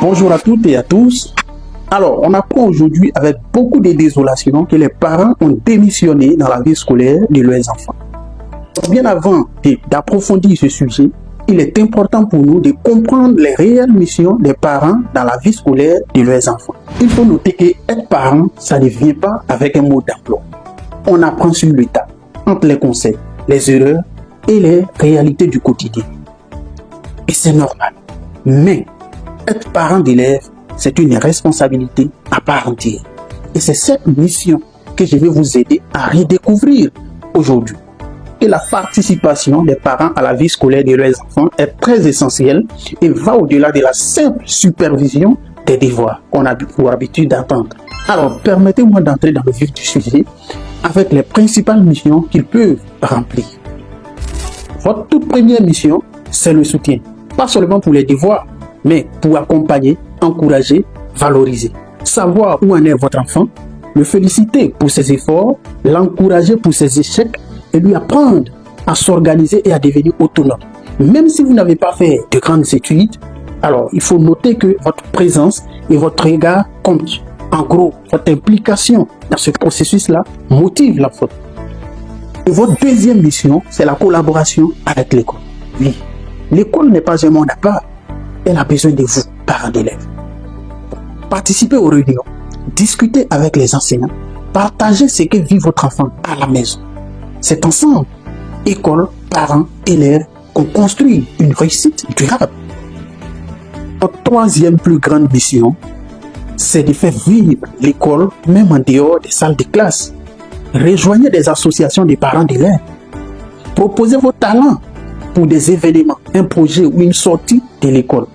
Bonjour à toutes et à tous. Alors, on apprend aujourd'hui avec beaucoup de désolation que les parents ont démissionné dans la vie scolaire de leurs enfants. Bien avant d'approfondir ce sujet, il est important pour nous de comprendre les réelles missions des parents dans la vie scolaire de leurs enfants. Il faut noter que être parent, ça ne vient pas avec un mot d'emploi. On apprend sur le tas, entre les conseils, les erreurs et les réalités du quotidien. Et c'est normal. Mais être parent d'élèves, c'est une responsabilité à part entière. Et c'est cette mission que je vais vous aider à redécouvrir aujourd'hui. Et la participation des parents à la vie scolaire de leurs enfants est très essentielle et va au-delà de la simple supervision des devoirs qu'on a pour habitude d'entendre. Alors, permettez-moi d'entrer dans le vif du sujet avec les principales missions qu'ils peuvent remplir. Votre toute première mission, c'est le soutien. Pas seulement pour les devoirs, mais pour accompagner, encourager, valoriser. Savoir où en est votre enfant, le féliciter pour ses efforts, l'encourager pour ses échecs et lui apprendre à s'organiser et à devenir autonome. Même si vous n'avez pas fait de grandes études, alors il faut noter que votre présence et votre regard comptent. En gros, votre implication dans ce processus-là motive l'enfant. Et votre deuxième mission, c'est la collaboration avec l'école. Oui, l'école n'est pas un monde à part. Elle a besoin de vous, parents d'élèves. Participez aux réunions, discutez avec les enseignants, partagez ce que vit votre enfant à la maison. C'est ensemble, école, parents, élèves, qu'on construit une réussite durable. Notre troisième plus grande mission, c'est de faire vivre l'école même en dehors des salles de classe. Rejoignez des associations de parents d'élèves. Proposez vos talents pour des événements, un projet ou une sortie de l'école.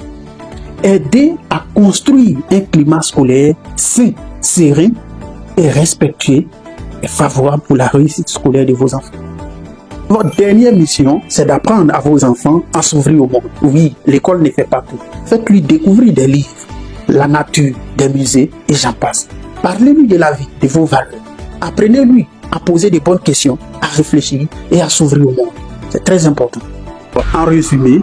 Aidez à construire un climat scolaire sain, serein et respectueux et favorable pour la réussite scolaire de vos enfants. Votre dernière mission, c'est d'apprendre à vos enfants à s'ouvrir au monde. Oui, l'école ne fait pas tout. Faites-lui découvrir des livres, la nature, des musées et j'en passe. Parlez-lui de la vie, de vos valeurs. Apprenez-lui à poser des bonnes questions, à réfléchir et à s'ouvrir au monde. C'est très important. En résumé,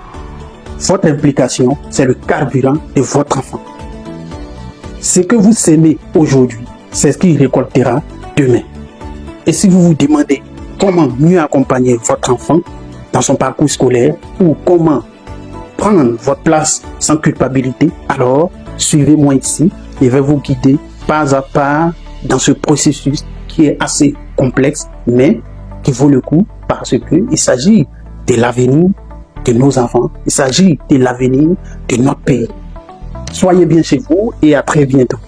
votre implication, c'est le carburant de votre enfant. Ce que vous semez aujourd'hui, c'est ce qu'il récoltera demain. Et si vous vous demandez comment mieux accompagner votre enfant dans son parcours scolaire ou comment prendre votre place sans culpabilité, alors suivez-moi ici. Je vais vous guider pas à pas dans ce processus qui est assez complexe, mais qui vaut le coup parce qu'il s'agit de l'avenir de nos enfants. Il s'agit de l'avenir de notre pays. Soyez bien chez vous et à très bientôt.